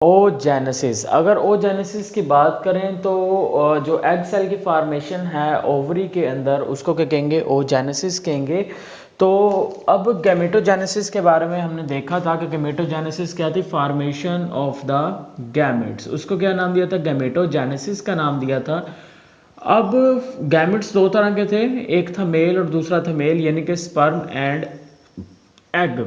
Oogenesis, अगर oogenesis की बात करें तो जो एग सेल की फॉर्मेशन है ओवरी के अंदर उसको क्या कहेंगे, ओजेनेसिस कहेंगे। तो अब गैमेटोजेनेसिस के बारे में हमने देखा था कि गैमेटोजेनेसिस क्या थी, फॉर्मेशन ऑफ द गैमेट्स, उसको क्या नाम दिया था, गैमेटोजेनेसिस का नाम दिया था। अब गैमेट्स दो तरह के थे, एक था मेल और दूसरा था मेल, यानी कि स्पर्म एंड एग।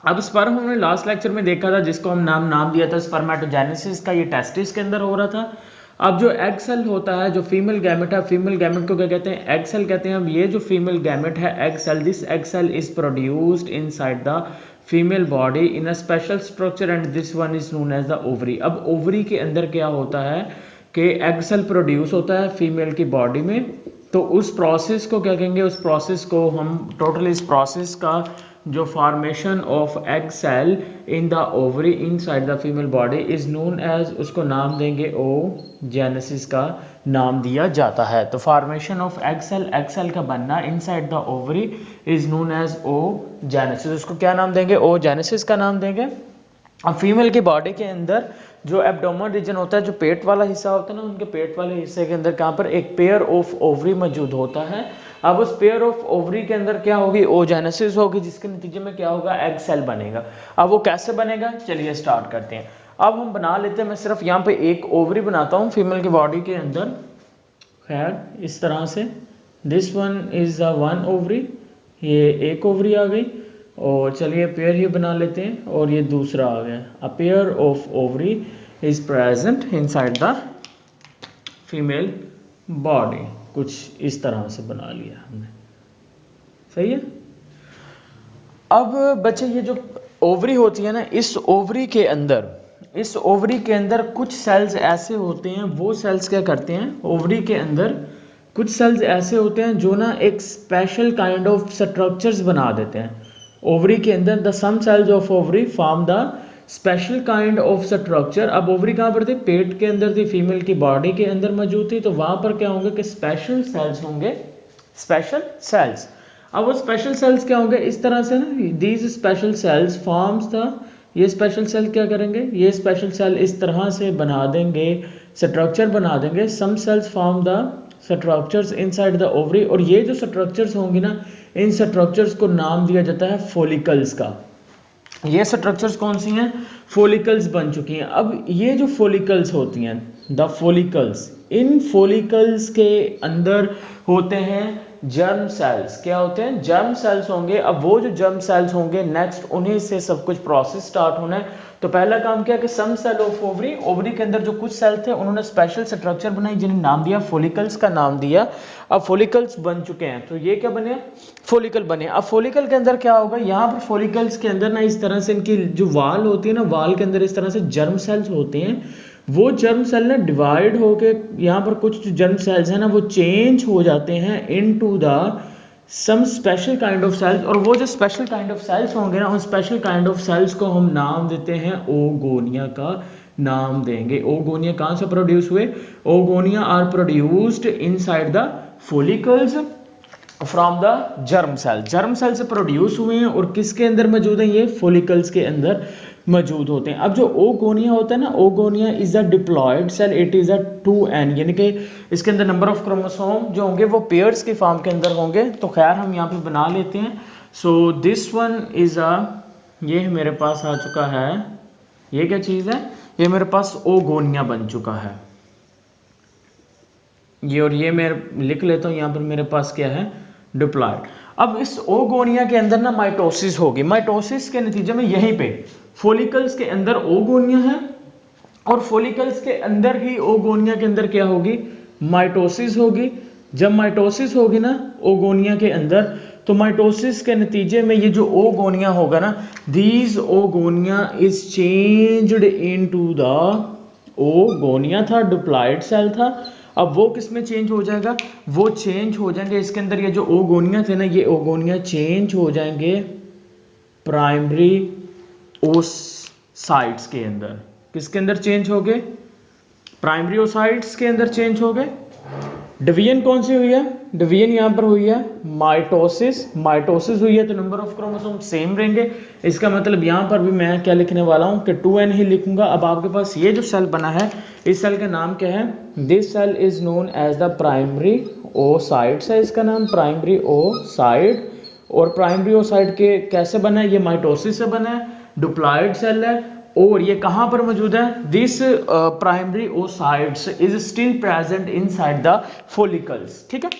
अब स्पर्म हमने लास्ट लेक्चर में देखा था जिसको हम नाम दिया था स्पर्मेटोजेनेसिस का, ये टेस्टिस के अंदर हो रहा था। अब जो एग सेल होता है, जो फीमेल गैमेट है, फीमेल गैमेट को क्या कहते हैं, एग सेल कहते हैं। अब ये जो फीमेल गैमेट है egg cell, this egg cell is produced inside the female body in a special structure and this one is known as the ovary. अब ओवरी के अंदर क्या होता है कि एग सेल प्रोड्यूस होता है फीमेल की बॉडी में, तो उस प्रोसेस को क्या कहेंगे, उस प्रोसेस को हम टोटली इस प्रोसेस का जो formation of egg cell in the ovary inside the female body is known as, उसको नाम देंगे ओजेनेसिस का नाम दिया जाता है। तो फॉर्मेशन ऑफ एग सेल का बनना inside the ovary is known as oogenesis, उसको क्या नाम देंगे, ओजेनेसिस का नाम देंगे। अब फीमेल की बॉडी के अंदर जो एब्डोमेन रीजन होता है, जो पेट वाला हिस्सा होता है ना, उनके पेट वाले हिस्से के अंदर कहाँ पर एक पेयर ऑफ ओवरी मौजूद होता है। अब उस पेयर ऑफ ओवरी के अंदर क्या होगी, ओजेनेसिस होगी, जिसके नतीजे में क्या होगा, एग सेल बनेगा। अब वो कैसे बनेगा, चलिए स्टार्ट करते हैं। अब हम बना लेते हैं, मैं सिर्फ यहाँ पे एक ओवरी बनाता हूँ फीमेल की बॉडी के अंदर। खैर इस तरह से, this one is the one ovary, ये एक ओवरी आ गई, और चलिए पेयर ही बना लेते हैं, और ये दूसरा आ गया। A pair of ovary is present inside the female body, कुछ इस तरह से बना लिया हमने, सही है। अब बच्चे ये जो ओवरी होती है ना, इस ओवरी के अंदर, इस ओवरी के अंदर कुछ सेल्स ऐसे होते हैं, वो सेल्स क्या करते हैं, ओवरी के अंदर कुछ सेल्स ऐसे होते हैं जो ना एक स्पेशल काइंड ऑफ स्ट्रक्चर्स बना देते हैं ओवरी के अंदर। The some cells of ovary form the special kind of structure. अब ओवरी कहाँ पर थी, पेट के अंदर थी, फीमेल की बॉडी के अंदर मौजूद थी, तो वहां पर क्या होंगे कि स्पेशल सेल्स होंगे, स्पेशल सेल्स। अब वो स्पेशल सेल्स क्या होंगे, इस तरह से ना, these special cells forms the, ये स्पेशल सेल क्या करेंगे, ये स्पेशल सेल इस तरह से बना देंगे, स्ट्रक्चर बना देंगे। Some cells form the structures inside the ovary, और ये जो स्ट्रक्चर्स होंगी ना, इन स्ट्रक्चर्स को नाम दिया जाता है फॉलिकल्स का। ये स्ट्रक्चर्स कौन सी हैं, फॉलिकल्स बन चुकी हैं। अब ये जो फॉलिकल्स होती हैं, द फॉलिकल्स, इन फॉलिकल्स के अंदर होते हैं जर्म सेल्स। क्या होते हैं, जर्म सेल्स होंगे। अब वो जो जर्म सेल्स होंगे, नेक्स्ट उन्हीं से सब कुछ प्रोसेस स्टार्ट होना है। तो पहला काम क्या कि some cell of ovary, ovary के अंदर जो कुछ सेल थे उन्होंने स्पेशल स्ट्रक्चर बनाई जिन्हें नाम दिया फॉलिकल्स का नाम दिया। अब फॉलिकल्स बन चुके हैं, तो ये क्या बने, फॉलिकल बने। अब फॉलिकल के अंदर क्या होगा, यहाँ पर फॉलिकल्स के अंदर ना इस तरह से इनकी जो वाल होती है ना, वाल के अंदर इस तरह से जर्म सेल्स होते हैं। वो जर्म सेल ना डिवाइड होके, यहाँ पर कुछ जो जर्म सेल्स हैं ना वो चेंज हो जाते हैं into the some special kind of cells, और वो जो स्पेशल काइंड ऑफ सेल्स होंगे ना, उन स्पेशल काइंड ऑफ सेल्स को हम नाम देते हैं ओगोनिया का नाम देंगे। ओगोनिया कहाँ से प्रोड्यूस हुए, oogonia are produced inside the follicles from the germ cell, germ cell से प्रोड्यूस हुए हैं, और किसके अंदर मौजूद हैं, ये फॉलिकल्स के अंदर मौजूद होते हैं। अब जो ओगोनिया होता है ना, oogonia is a diploid cell, it is a 2n, यानी कि इसके अंदर नंबर ऑफ क्रोमोसोम जो होंगे वो पेयर्स के फॉर्म के अंदर होंगे। तो खैर हम यहाँ पे बना लेते हैं। So this one is a, ये मेरे पास आ चुका है, ये क्या चीज़ है, ये मेरे पास ओगोनिया बन चुका है ये, और ये मैं लिख लेता हूँ यहाँ पर मेरे पास क्या है, डिप्लॉयड। अब इस ओगोनिया के अंदर ना माइटोसिस होगी, माइटोसिस के नतीजे में यहीं पे फॉलिकल्स के अंदर ओगोनिया है, और फॉलिकल्स के अंदर ही ओगोनिया के अंदर क्या होगी, माइटोसिस होगी। जब माइटोसिस होगी ना ओगोनिया के अंदर, तो माइटोसिस के नतीजे में ये जो ओगोनिया होगा ना, these oogonia is changed into the, oogonia था, डिप्लॉयड सेल था, अब वो किस में चेंज हो जाएगा, वो चेंज हो जाएंगे इसके अंदर, ये जो ओगोनिया थे ना, ये ओगोनिया चेंज हो जाएंगे प्राइमरी ओसाइट्स के अंदर। किसके अंदर चेंज हो गए, प्राइमरी ओसाइट्स के अंदर चेंज हो गए। डिवीजन कौन सी हुई है, डिवीजन यहाँ पर हुई है माइटोसिस, माइटोसिस हुई है तो नंबर ऑफ क्रोमोसोम सेम रहेंगे। इसका मतलब यहाँ पर भी मैं क्या लिखने वाला हूँ कि 2n ही लिखूंगा। अब आपके पास ये जो सेल बना है, इस सेल का नाम क्या है? This cell is known as the primary oocytes है इसका नाम, प्राइमरी ओसाइट। और प्राइमरी ओसाइट के कैसे बना है? ये माइटोसिस से बना है, डिप्लॉयड सेल है। और ये कहाँ पर मौजूद है? This primary oocytes is still present inside the follicles. ठीक है,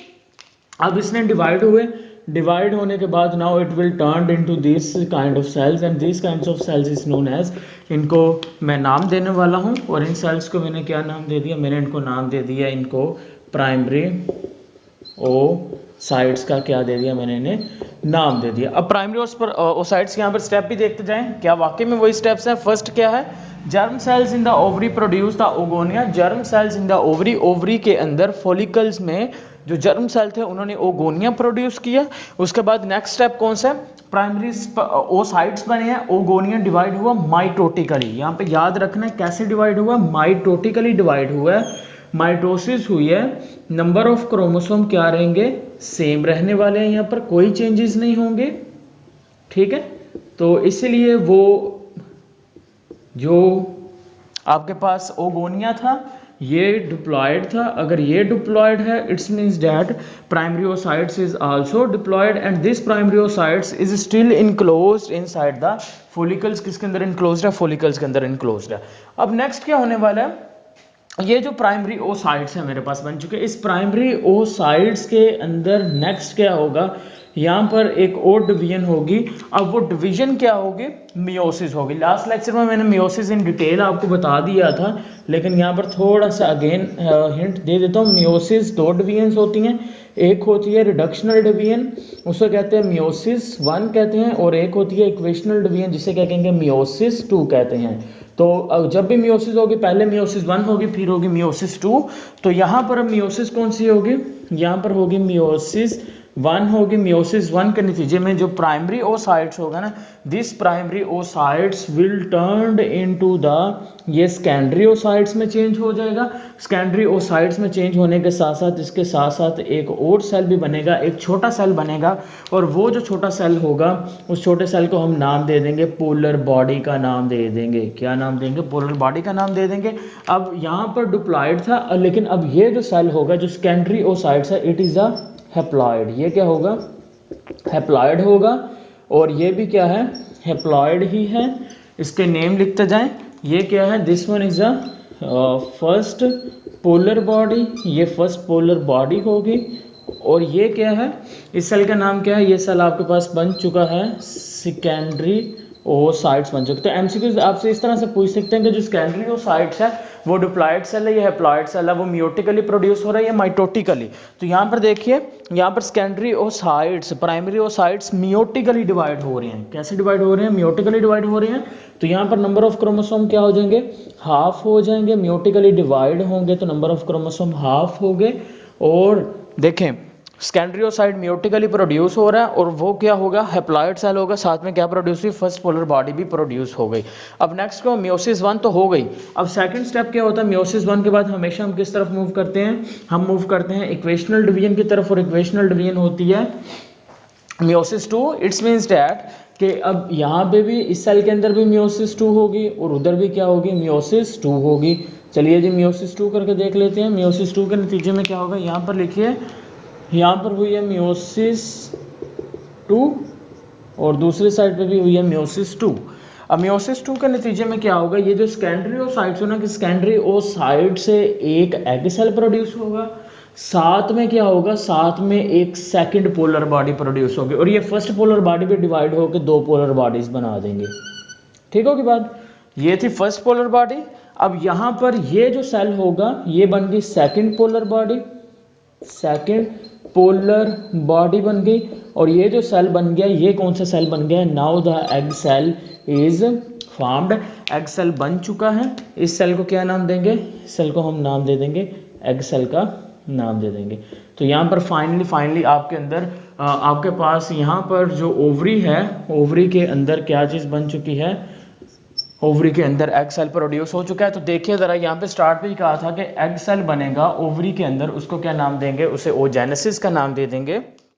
अब इसने डिवाइड हुए, डिवाइड होने के बाद now it will turn into this kind of cells and this kinds of cells is known as, इनको मैं नाम देने वाला हूँ। और इन सेल्स को मैंने क्या नाम दे दिया? मैंने इनको नाम दे दिया, इनको प्राइमरी ओसाइट्स का क्या दे दिया? मैंने इन्हें नाम दे दिया। अब प्राइमरी ओसाइट्स यहाँ पर स्टेप भी देखते जाएं, क्या वाकई में वही स्टेप्स हैं? फर्स्ट क्या है? Germ cells in the ovary produce the oogonia. Germ cells in the ovary, ovary के अंदर फॉलिकल्स में जो जर्म सेल थे उन्होंने ओगोनिया प्रोड्यूस किया। उसके बाद नेक्स्ट स्टेप कौन सा है? प्राइमरी ओसाइट्स बने हैं, ओगोनिया डिवाइड हुआ माइटोटिकली। यहाँ पे याद रखना है कैसे डिवाइड हुआ? माइटोटिकली डिवाइड हुआ है। माइटोसिस हुई है, नंबर ऑफ क्रोमोसोम क्या रहेंगे? सेम रहने वाले हैं, यहाँ पर कोई चेंजेस नहीं होंगे। ठीक है, तो इसलिए वो जो आपके पास ओगोनिया था ये डिप्लॉयड था। अगर ये डिप्लॉयड है it's means that primary oocytes is also diploid and this primary oocytes is still enclosed inside the follicles. किसके अंदर इनक्लोज्ड है? फोलिकल्स के अंदर इनक्लोज्ड है। अब नेक्स्ट क्या होने वाला है? ये जो प्राइमरी ओसाइट्स है मेरे पास बन चुके, इस प्राइमरी ओसाइट्स के अंदर नेक्स्ट क्या होगा? यहाँ पर एक और डिवीजन होगी। अब वो डिवीजन क्या होगी? मियोसिस होगी। लास्ट लेक्चर में मैंने मियोसिस इन डिटेल आपको बता दिया था, लेकिन यहाँ पर थोड़ा सा अगेन हिंट दे देता हूँ। मियोसिस दो डिवीजन होती हैं, एक होती है रिडक्शनल डिवीजन, उसको कहते हैं मियोसिस 1 कहते हैं, और एक होती है इक्वेशनल डिवीजन जिसे क्या कहेंगे? मियोसिस 2 कहते हैं। तो जब भी मियोसिस होगी पहले मियोसिस 1 होगी फिर होगी मियोसिस 2। तो यहाँ पर अब मियोसिस कौन सी होगी? यहाँ पर होगी मियोसिस 1 होगी। मियोसिस 1 के नतीजे में जो प्राइमरी ओसाइट्स होगा ना, this primary oocytes will turned into the, ये सेकेंडरी ओसाइट्स में चेंज हो जाएगा। सेकेंडरी ओसाइट्स में चेंज होने के साथ साथ इसके साथ साथ एक और सेल भी बनेगा, एक छोटा सेल बनेगा। और वो जो छोटा सेल होगा उस छोटे सेल को हम नाम दे देंगे, पोलर बॉडी का नाम दे देंगे। क्या नाम देंगे? पोलर बॉडी का नाम दे देंगे। अब यहाँ पर डिप्लॉयड था, लेकिन अब ये जो सेल होगा जो सेकेंडरी ओसाइट्स है, इट इज अ हैप्लॉयड। ये क्या होगा? हैप्लॉयड होगा। और ये भी क्या है? हैप्लॉयड ही है। इसके नेम लिखते जाएं। ये क्या है? This one is a first polar body, ये फर्स्ट पोलर बॉडी होगी। और ये क्या है? इस सेल का नाम क्या है? ये सेल आपके पास बन चुका है सेकेंडरी ओसाइट्स बन चुके। तो एमसीक्यूज आपसे इस तरह से पूछ सकते हैं कि जो सेकेंडरी ओसाइट्स है वो डिप्लॉयड सेल है या हैप्लॉयड सेल है, वो मियोटिकली प्रोड्यूस हो रहा है या माइटोटिकली। तो यहाँ पर देखिए, यहाँ पर secondary oocytes, primary oocytes meiotically divide हो रहे हैं। कैसे डिवाइड हो रहे हैं? मियोटिकली डिवाइड हो रहे हैं। तो यहाँ पर नंबर ऑफ क्रोमोसोम क्या हो जाएंगे? हाफ हो जाएंगे। मियोटिकली डिवाइड होंगे तो नंबर ऑफ क्रोमोसोम हाफ हो गए। और देखें सेकेंडरी ओसाइट मियोटिकली प्रोड्यूस हो रहा है और वो क्या होगा? हैप्लॉयड सेल होगा। साथ में क्या प्रोड्यूस हुई? फर्स्ट पोलर बॉडी भी प्रोड्यूस हो गई। अब नेक्स्ट को मियोसिस 1 तो हो गई। अब सेकंड स्टेप क्या होता है? मियोसिस 1 के बाद हमेशा हम किस तरफ मूव करते हैं? हम मूव करते हैं इक्वेशनल डिवीजन की तरफ। और इक्वेशनल डिवीजन होती है मियोसिस 2। इट्स मीन्स डैट कि अब यहाँ पे भी इस सेल के अंदर भी मियोसिस 2 होगी और उधर भी क्या होगी? मियोसिस 2 होगी। चलिए जी मियोसिस 2 करके देख लेते हैं। मियोसिस 2 के नतीजे में क्या होगा? यहाँ पर लिखिए, यहाँ पर हुई है मियोसिस 2 और दूसरी साइड पे भी हुई है मियोसिस 2। अब मियोसिस 2 के नतीजे में क्या होगा? ये जो सेकेंडरी ओसाइट्स हो ना, कि सेकेंडरी ओसाइट से एक एग सेल प्रोड्यूस होगा। साथ में क्या होगा? साथ में एक सेकंड पोलर बॉडी प्रोड्यूस होगी और ये फर्स्ट पोलर बॉडी भी डिवाइड होकर दो पोलर बॉडीज बना देंगे। ठीक होगी बात? ये थी फर्स्ट पोलर बॉडी। अब यहाँ पर ये जो सेल होगा ये बन गई second polar body, second polar body बन गई। और ये जो सेल बन गया ये कौन सा सेल बन गया? Now the egg cell is formed. Egg cell बन चुका है। इस सेल को क्या नाम देंगे? इस सेल को हम नाम दे देंगे, एग सेल का नाम दे देंगे। तो यहाँ पर फाइनली आपके अंदर आपके पास यहाँ पर जो ओवरी है, ओवरी के अंदर क्या चीज़ बन चुकी है? ओवरी के अंदर एग सेल प्रोड्यूस हो चुका है। तो देखिए ज़रा, यहाँ पे स्टार्ट पे ही कहा था कि एग सेल बनेगा ओवरी के अंदर, उसको क्या नाम देंगे? उसे ओजेनेसिस का नाम दे देंगे।